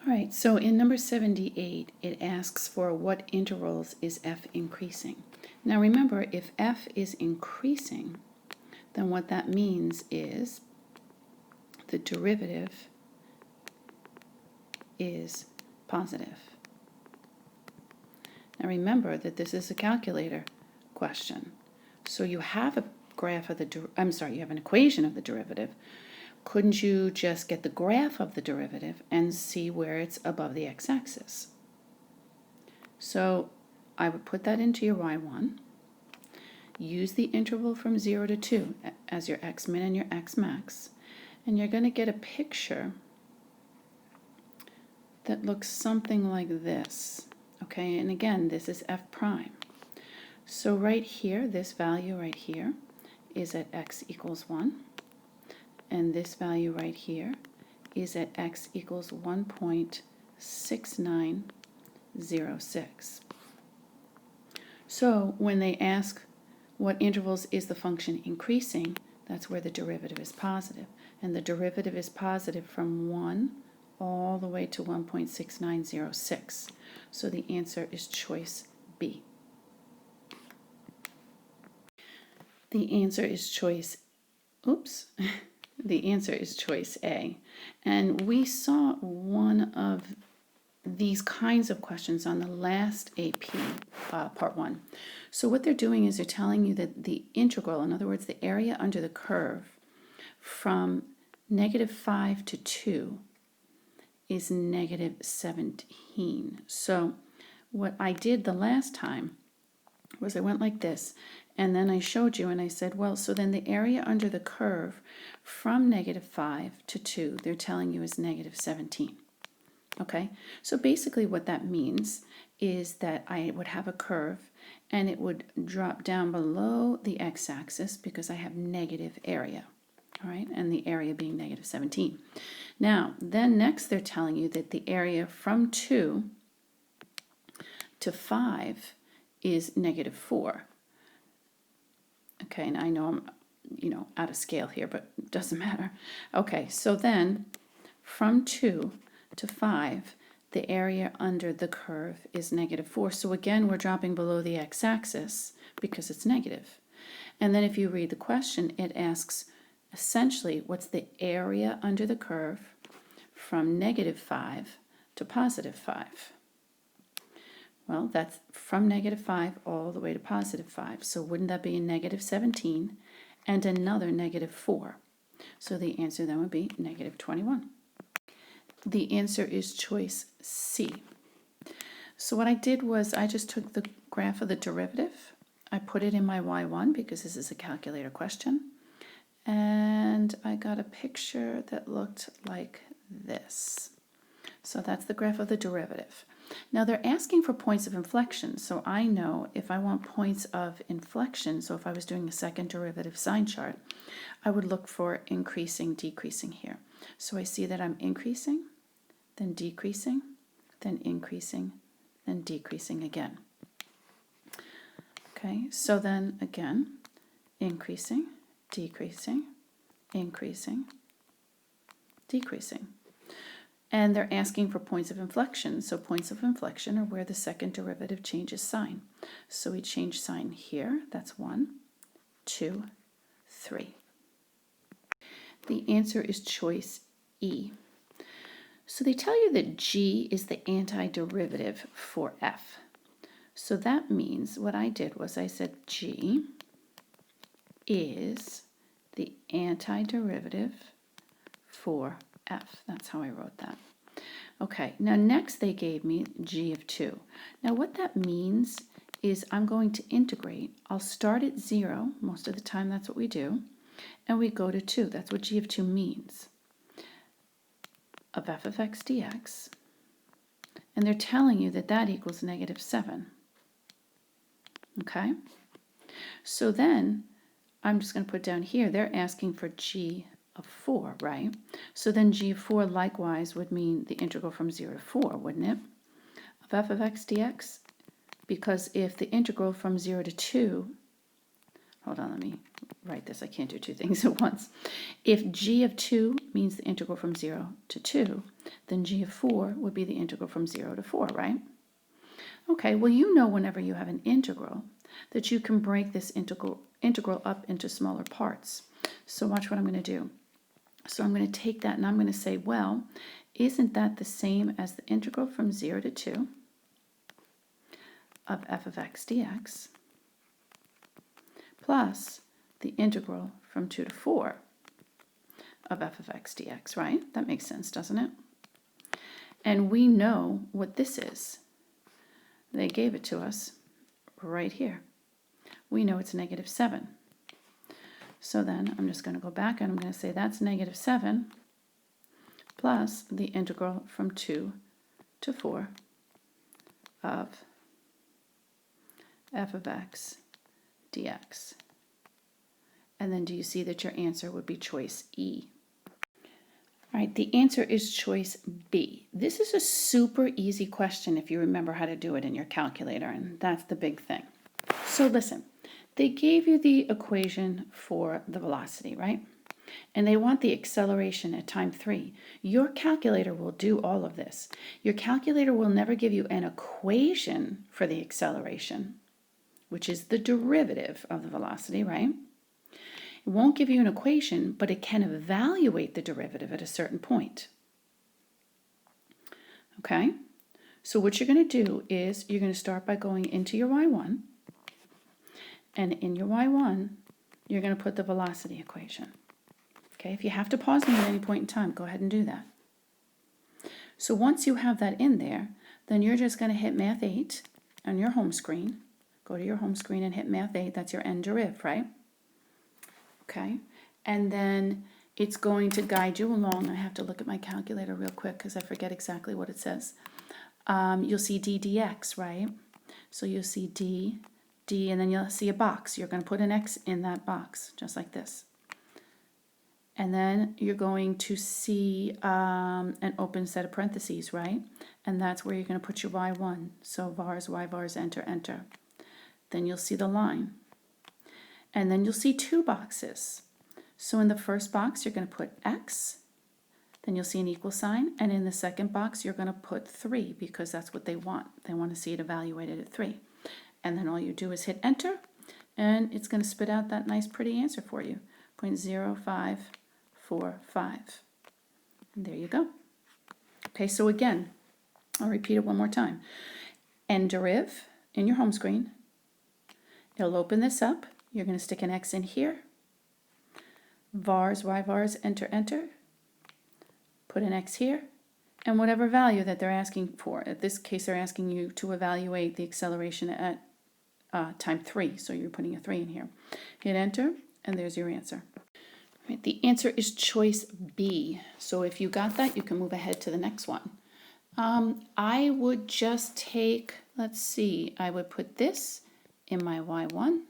All right, so in number 78, it asks for what intervals is f increasing. Now remember, if f is increasing, then what that means is the derivative is positive. Now remember that this is a calculator question. So you have a graph of the, you have an equation of the derivative. Couldn't you just get the graph of the derivative and see where it's above the x-axis? So I would put that into your y1. Use the interval from 0 to 2 as your x-min and your x-max. And you're going to get a picture that looks something like this. Okay, and again, this is f prime. So right here, this value right here is at x equals 1. And this value right here is at x equals 1.6906. So when they ask what intervals is the function increasing, that's where the derivative is positive. And the derivative is positive from 1 all the way to 1.6906. So the answer is choice B. The answer is choice, the answer is choice A. And we saw one of these kinds of questions on the last AP, part 1. So what they're doing is they're telling you that the integral, in other words, the area under the curve from -5 to 2 is -17. So what I did the last time was I went like this, and then I showed you and I said, well, so then the area under the curve from -5 to 2, they're telling you is -17. Okay, so basically what that means is that I would have a curve and it would drop down below the x-axis because I have negative area, all right, and the area being -17. Now, then next they're telling you that the area from 2 to 5 is -4. Okay, and I know I'm, out of scale here, but it doesn't matter. Okay, so then from 2 to 5, the area under the curve is -4. So again, we're dropping below the x-axis because it's negative. And then if you read the question, it asks essentially what's the area under the curve from -5 to +5. Well, that's from -5 all the way to +5. So wouldn't that be a -17 and another -4? So the answer then would be -21. The answer is choice C. So what I did was I just took the graph of the derivative. I put it in my y1 because this is a calculator question. And I got a picture that looked like this. So that's the graph of the derivative. Now they're asking for points of inflection, so I know if I want points of inflection, so if I was doing a second derivative sign chart, I would look for increasing, decreasing here. So I see that I'm increasing, then decreasing, then increasing, then decreasing again. Okay, so then again, increasing, decreasing, increasing, decreasing. And they're asking for points of inflection. So points of inflection are where the second derivative changes sign. So we change sign here. That's 1, 2, 3. The answer is choice E. So they tell you that G is the antiderivative for F. So that means what I did was I said G is the antiderivative for F. That's how I wrote that. Okay, now next they gave me G of 2. Now what that means is I'm going to integrate. I'll start at 0, most of the time that's what we do, and we go to 2. That's what G of 2 means. Of f of x dx, and they're telling you that that equals -7. Okay, so then I'm just going to put down here, they're asking for G of 4, right? So then G of 4 likewise would mean the integral from 0 to 4, wouldn't it? Of f of x dx, because if the integral from 0 to 2 hold on, let me write this. I can't do two things at once. If g of 2 means the integral from 0 to 2, then g of 4 would be the integral from 0 to 4, right? Okay, well, you know whenever you have an integral that you can break this integral up into smaller parts. So watch what I'm going to do. So I'm going to take that and I'm going to say, well, isn't that the same as the integral from 0 to 2 of f of x dx plus the integral from 2 to 4 of f of x dx, right? That makes sense, doesn't it? And we know what this is. They gave it to us right here. We know it's negative 7. So then I'm just going to go back and I'm going to say that's negative 7 plus the integral from 2 to 4 of f of x dx. And then do you see that your answer would be choice E? All right, the answer is choice B. This is a super easy question if you remember how to do it in your calculator, and that's the big thing. So listen, they gave you the equation for the velocity, right? And they want the acceleration at time 3. Your calculator will do all of this. Your calculator will never give you an equation for the acceleration, which is the derivative of the velocity, right? It won't give you an equation, but it can evaluate the derivative at a certain point. Okay? So what you're going to do is you're going to start by going into your y1, and in your y1, you're going to put the velocity equation. Okay? If you have to pause me at any point in time, go ahead and do that. So once you have that in there, then you're just going to hit Math 8 on your home screen. Go to your home screen and hit Math 8. That's your end deriv, right? Okay, and then it's going to guide you along. I have to look at my calculator real quick because I forget exactly what it says. You'll see d dx, right? So you'll see d, and then you'll see a box. You're going to put an x in that box, just like this. And then you're going to see an open set of parentheses, right? And that's where you're going to put your y1. So vars, y vars, enter, enter. Then you'll see the line. And then you'll see two boxes. So in the first box, you're going to put x, then you'll see an equal sign, and in the second box, you're going to put 3 because that's what they want. They want to see it evaluated at 3. And then all you do is hit enter, and it's going to spit out that nice pretty answer for you, 0.0545. And there you go. Okay, so again, I'll repeat it one more time. End deriv in your home screen. It'll open this up. You're going to stick an x in here. Vars, y vars, enter, enter. Put an x here. And whatever value that they're asking for. In this case, they're asking you to evaluate the acceleration at time 3. So you're putting a 3 in here. Hit enter, and there's your answer. Right, the answer is choice B. So if you got that, you can move ahead to the next one. I would just take, let's see, I would put this in my y1.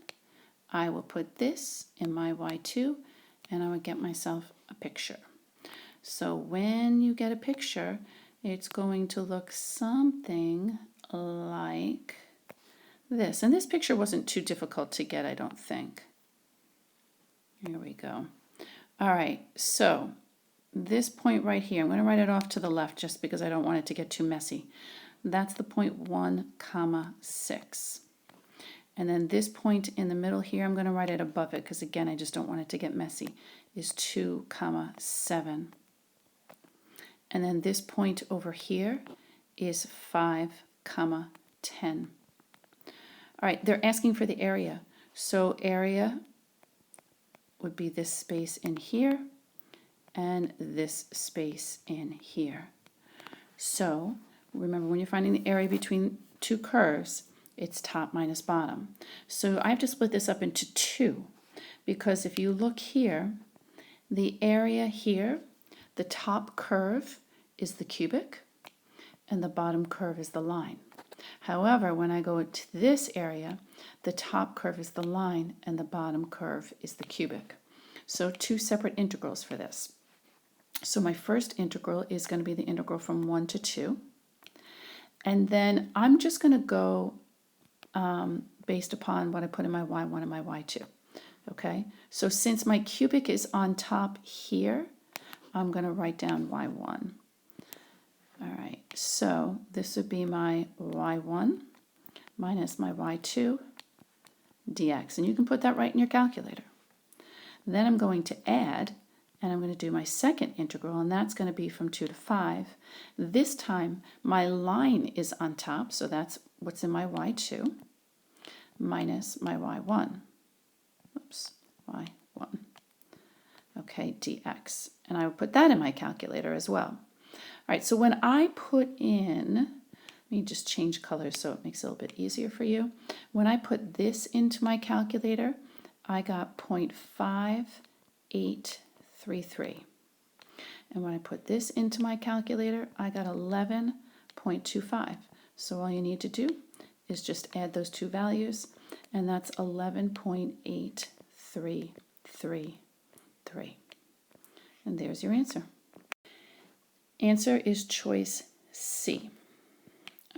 I will put this in my y2, and I would get myself a picture. So when you get a picture, it's going to look something like this. And this picture wasn't too difficult to get, I don't think. Here we go. All right, so this point right here, I'm going to write it off to the left just because I don't want it to get too messy. That's the point 1, 6. And then this point in the middle here, I'm going to write it above it because, again, I just don't want it to get messy, is 2, 7. And then this point over here is 5, 10. All right, they're asking for the area. So area would be this space in here and this space in here. So remember, when you're finding the area between two curves, it's top minus bottom. So I have to split this up into 2 because if you look here, the area here, the top curve is the cubic and the bottom curve is the line. However, when I go to this area, the top curve is the line and the bottom curve is the cubic. So 2 separate integrals for this. So my first integral is going to be the integral from 1 to 2. And then I'm just going to go based upon what I put in my y1 and my y2. Okay, so since my cubic is on top here, I'm going to write down y1. All right, so this would be my y1 minus my y2 dx, and you can put that right in your calculator. Then I'm going to add, and I'm going to do my second integral, and that's going to be from 2 to 5. This time my line is on top, so that's what's in my y2 minus my y1. Oops, y1. Okay, dx. And I will put that in my calculator as well. All right, so when I put in, let me just change colors so it makes it a little bit easier for you. When I put this into my calculator, I got 0.5833. And when I put this into my calculator, I got 11.25. So all you need to do is just add those two values, and that's 11.8333. And there's your answer. Answer is choice C.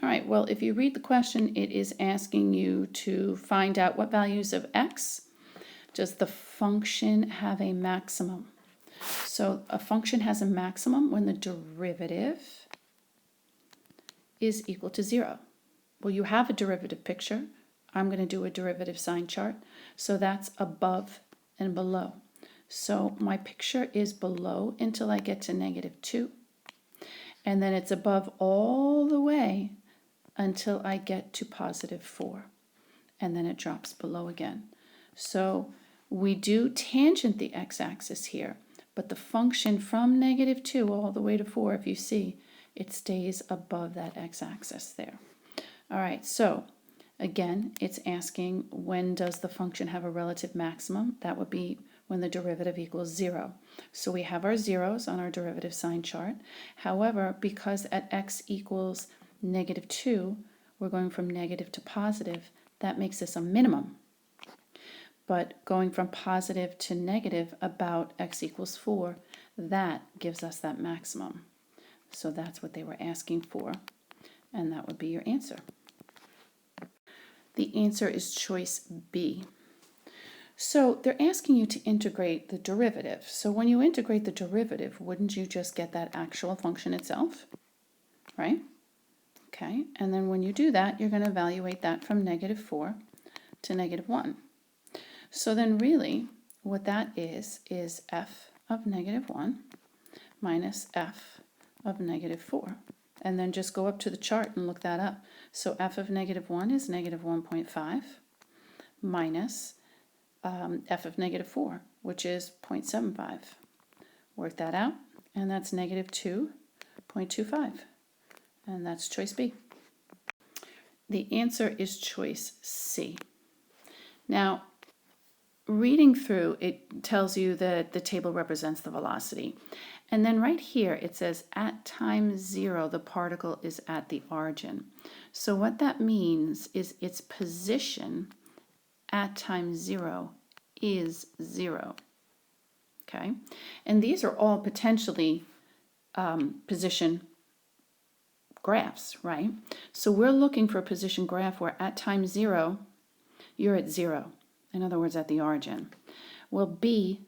All right, well, if you read the question, it is asking you to find out what values of x does the function have a maximum. So a function has a maximum when the derivative is equal to 0. Well, you have a derivative picture. I'm going to do a derivative sign chart. So that's above and below. So my picture is below until I get to -2. And then it's above all the way until I get to +4. And then it drops below again. So we do tangent the x-axis here, but the function from -2 all the way to 4, if you see, it stays above that x-axis there. All right, so again, it's asking when does the function have a relative maximum? That would be when the derivative equals 0. So we have our zeros on our derivative sign chart. However, because at x equals -2, we're going from negative to positive, that makes this a minimum. But going from positive to negative about x equals 4, that gives us that maximum. So that's what they were asking for, and that would be your answer. The answer is choice B. So they're asking you to integrate the derivative. So when you integrate the derivative, wouldn't you just get that actual function itself, right? Okay, and then when you do that, you're going to evaluate that from -4 to -1. So then really what that is f of -1 minus f of -4. And then just go up to the chart and look that up. So f of -1 is -1.5 minus f of -4, which is 0.75. Work that out, and that's -2.25. And that's choice B. The answer is choice C. Now, reading through, it tells you that the table represents the velocity. And then right here, it says at time 0, the particle is at the origin. So what that means is its position at time 0 is 0. Okay? And these are all potentially position graphs, right? So we're looking for a position graph where at time 0, you're at 0. In other words, at the origin. Well, B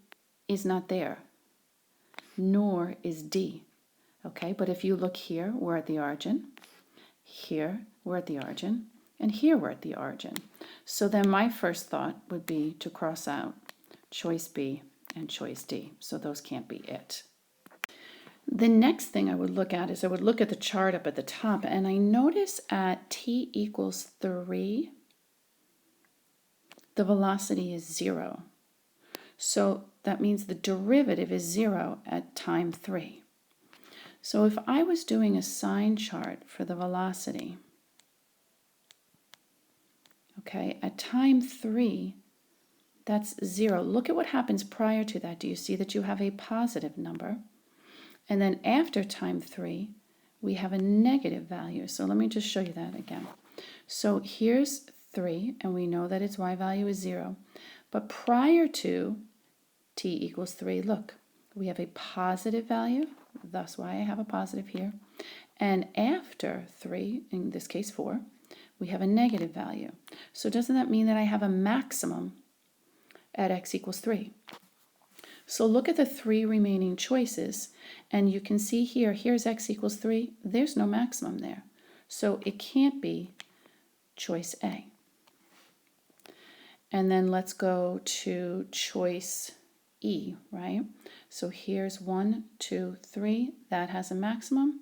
is not there, nor is D. Okay, but if you look here, we're at the origin. Here, we're at the origin. And here, we're at the origin. So then my first thought would be to cross out choice B and choice D. So those can't be it. The next thing I would look at is I would look at the chart up at the top, and I notice at t equals 3, the velocity is 0. So that means the derivative is 0 at time 3. So if I was doing a sign chart for the velocity, okay, at time 3, that's 0. Look at what happens prior to that. Do you see that you have a positive number? And then after time 3, we have a negative value. So let me just show you that again. So here's 3, and we know that its y value is 0. But prior to t equals 3, look, we have a positive value. That's why I have a positive here. And after 3, in this case 4, we have a negative value. So doesn't that mean that I have a maximum at x equals 3. So look at the 3 remaining choices, and you can see here, here's x equals 3. There's no maximum there. So it can't be choice A. And then let's go to choice E, right? So here's 1, 2, 3. That has a maximum.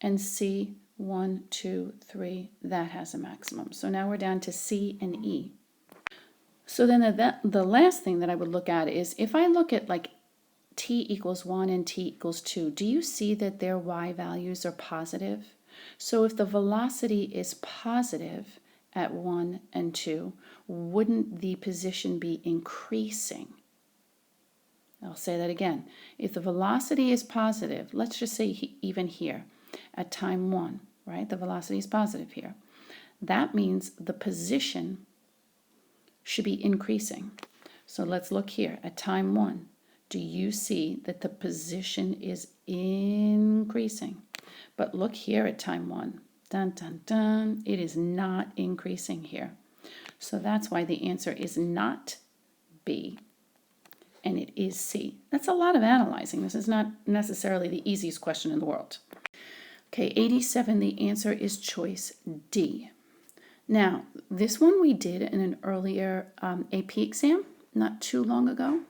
And C, 1, 2, 3. That has a maximum. So now we're down to C and E. So then the last thing that I would look at is if I look at like t equals 1 and t equals 2, do you see that their y values are positive? So if the velocity is positive at 1 and 2, wouldn't the position be increasing? I'll say that again. If the velocity is positive, let's just say even here at time 1, right? The velocity is positive here. That means the position should be increasing. So let's look here at time 1. Do you see that the position is increasing? But look here at time 1. Dun, dun, dun. It is not increasing here. So that's why the answer is not B, and it is C. That's a lot of analyzing. This is not necessarily the easiest question in the world. Okay, 87, the answer is choice D. Now, this one we did in an earlier AP exam, not too long ago,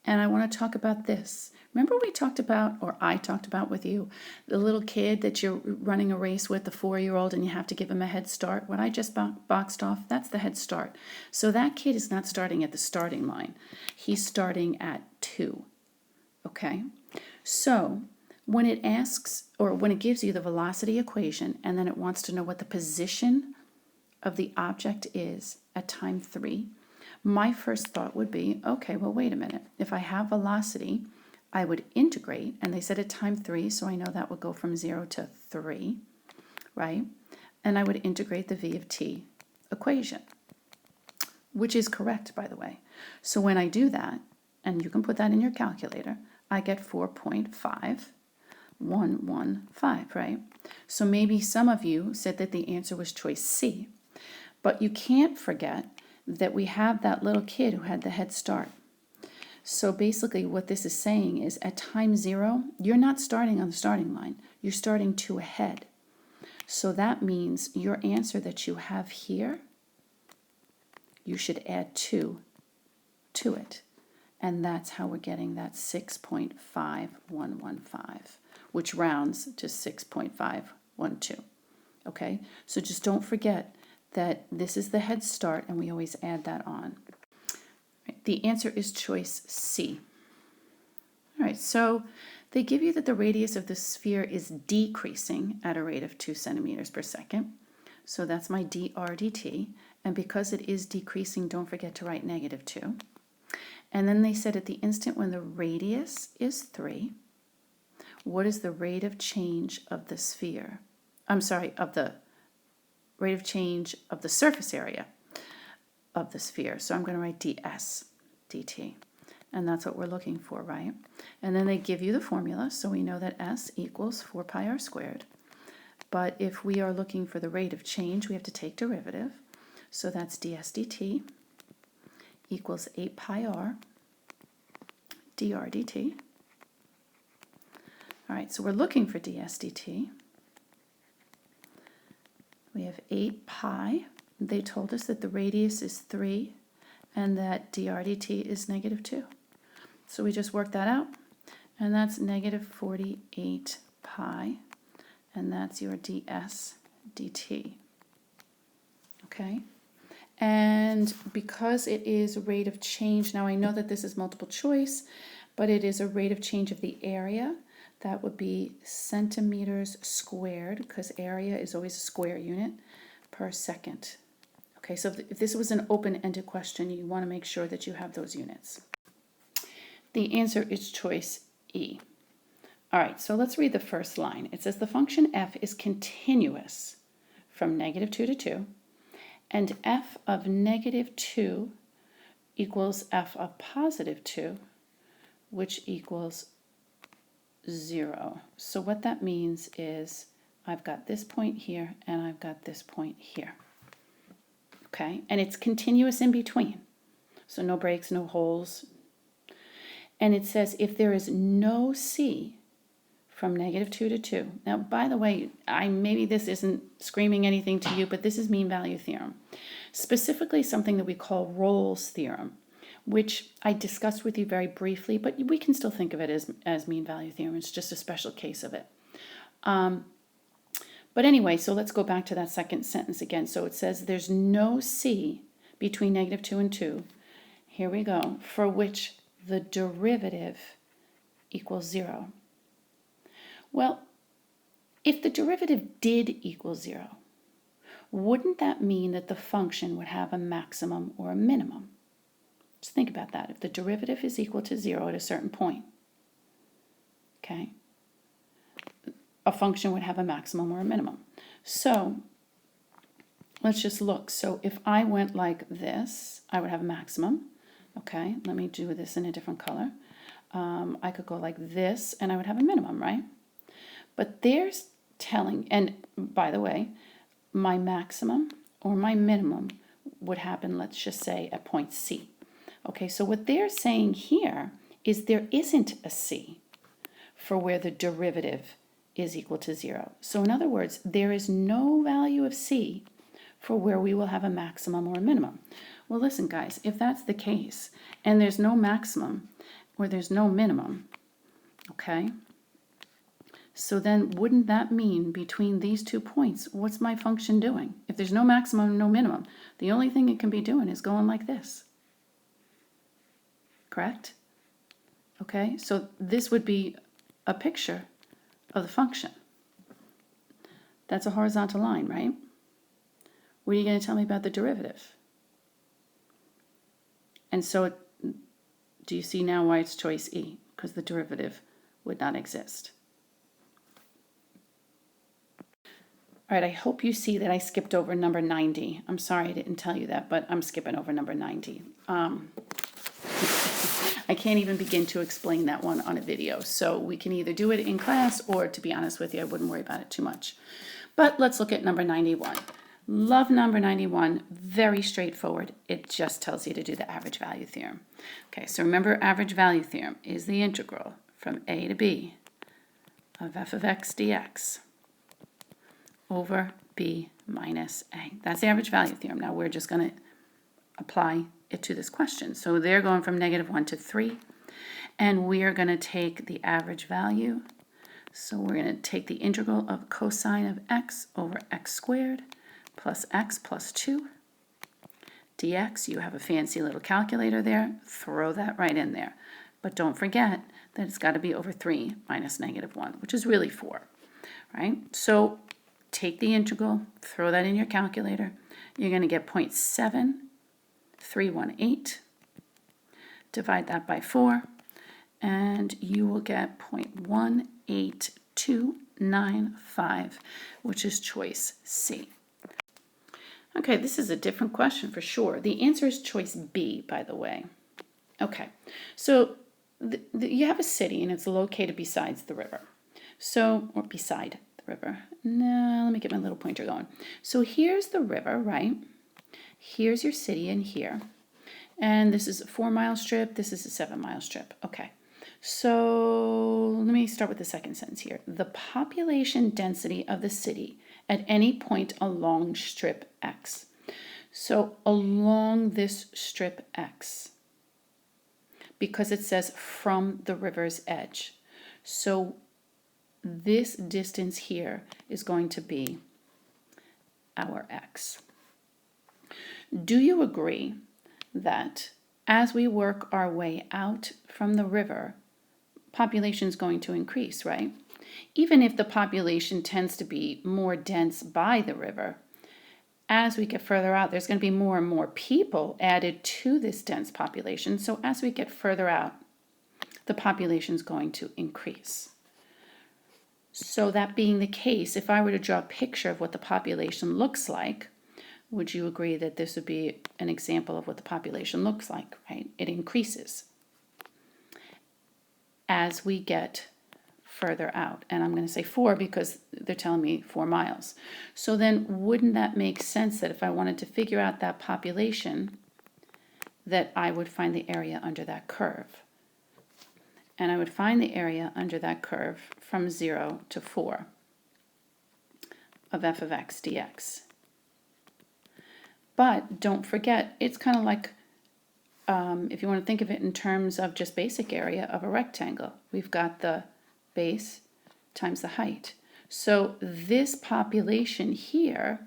and I want to talk about this. Remember we talked about, or I talked about with you, the little kid that you're running a race with, the 4-year-old, and you have to give him a head start? What I just boxed off, that's the head start. So that kid is not starting at the starting line. He's starting at 2, okay? So when it asks, or when it gives you the velocity equation, and then it wants to know what the position of the object is at time 3, my first thought would be, okay, well, wait a minute. If I have velocity, I would integrate, and they said at time 3, so I know that would go from 0 to 3, right? And I would integrate the v of t equation, which is correct, by the way. So when I do that, and you can put that in your calculator, I get 4.5115, right? So maybe some of you said that the answer was choice C, but you can't forget that we have that little kid who had the head start. So basically what this is saying is at time 0, you're not starting on the starting line. You're starting 2 ahead. So that means your answer that you have here, you should add 2 to it. And that's how we're getting that 6.5115, which rounds to 6.512. Okay? So just don't forget that this is the head start, and we always add that on. The answer is choice C. All right, so they give you that the radius of the sphere is decreasing at a rate of 2 centimeters per second. So that's my dr dt. And because it is decreasing, don't forget to write -2. And then they said at the instant when the radius is 3, what is the rate of change of the sphere? I'm sorry, of the rate of change of the surface area of the sphere. So I'm going to write ds dt. And that's what we're looking for, right? And then they give you the formula, so we know that s equals 4 pi r squared. But if we are looking for the rate of change, we have to take derivative. So that's ds dt equals 8 pi r dr dt. All right, so we're looking for ds dt. We have 8 pi. They told us that the radius is 3 and that dr dt is -2. So we just work that out, and that's -48 pi, and that's your ds dt. Okay? And because it is rate of change, now I know that this is multiple choice, but it is a rate of change of the area. That would be centimeters squared, because area is always a square unit per second. Okay, so if this was an open-ended question, you want to make sure that you have those units. The answer is choice E. All right, so let's read the first line. It says the function f is continuous from -2 to 2, and f of -2 equals f of +2, which equals 0. So what that means is I've got this point here and I've got this point here. Okay, and it's continuous in between. So no breaks, no holes. And it says if there is no C from -2 to 2. Now, by the way, maybe this isn't screaming anything to you, but this is mean value theorem. Specifically something that we call Rolle's theorem, which I discussed with you very briefly, but we can still think of it as mean value theorem. It's just a special case of it. But anyway, so let's go back to that second sentence again. So it says there's no C between -2 and 2. Here we go. For which the derivative equals 0. Well, if the derivative did equal 0, wouldn't that mean that the function would have a maximum or a minimum? Just think about that. If the derivative is equal to 0 at a certain point, okay, a function would have a maximum or a minimum. So let's just look. So if I went like this, I would have a maximum. Okay, let me do this in a different color. I could go like this, and I would have a minimum, right? But there's telling, and by the way, my maximum or my minimum would happen, let's just say, at point C. Okay, so what they're saying here is there isn't a C for where the derivative is equal to 0. So in other words, there is no value of C for where we will have a maximum or a minimum. Well, listen, guys, if that's the case, and there's no maximum or there's no minimum, okay, so then wouldn't that mean between these 2 points, what's my function doing? If there's no maximum, no minimum, the only thing it can be doing is going like this. Correct? Okay, so this would be a picture of the function. That's a horizontal line, right? What are you going to tell me about the derivative? And so do you see now why it's choice E? Because the derivative would not exist. All right, I hope you see that I skipped over number 90. I'm sorry I didn't tell you that, but I'm skipping over number 90. I can't even begin to explain that one on a video. So we can either do it in class, or to be honest with you, I wouldn't worry about it too much. But let's look at number 91. Love number 91, very straightforward. It just tells you to do the average value theorem. Okay, so remember, average value theorem is the integral from a to b of f of x dx over b minus a. That's the average value theorem. Now we're just going to apply it to this question. So they're going from -1 to 3, and we are going to take the average value. So we're going to take the integral of cosine of x over x squared plus x plus 2 dx. You have a fancy little calculator there. Throw that right in there. But don't forget that it's got to be over 3 minus -1, which is really 4, right? So take the integral, throw that in your calculator. You're going to get 0.7318. Divide that by 4, and you will get 0.18295, which is choice C. Okay, this is a different question for sure. The answer is choice B, by the way. Okay, so you have a city, and it's located besides the river. So, or beside the river. No, let me get my little pointer going. So here's the river, right? Here's your city in here. And this is a 4-mile strip. This is a 7-mile strip. Okay. So let me start with the second sentence here. The population density of the city at any point along strip X. So along this strip X, because it says from the river's edge. So this distance here is going to be our X. Do you agree that as we work our way out from the river, population is going to increase, right? Even if the population tends to be more dense by the river, as we get further out, there's going to be more and more people added to this dense population. So as we get further out, the population is going to increase. So that being the case, if I were to draw a picture of what the population looks like, would you agree that this would be an example of what the population looks like, right? It increases as we get further out. And I'm going to say 4 because they're telling me 4 miles. So then wouldn't that make sense that if I wanted to figure out that population, that I would find the area under that curve. And I would find the area under that curve from 0 to 4 of f of x dx. But don't forget, it's kind of like, if you want to think of it in terms of just basic area of a rectangle, we've got the base times the height. So this population here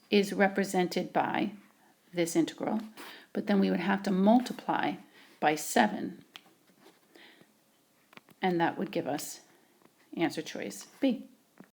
is represented by this integral, but then we would have to multiply by 7, and that would give us answer choice B.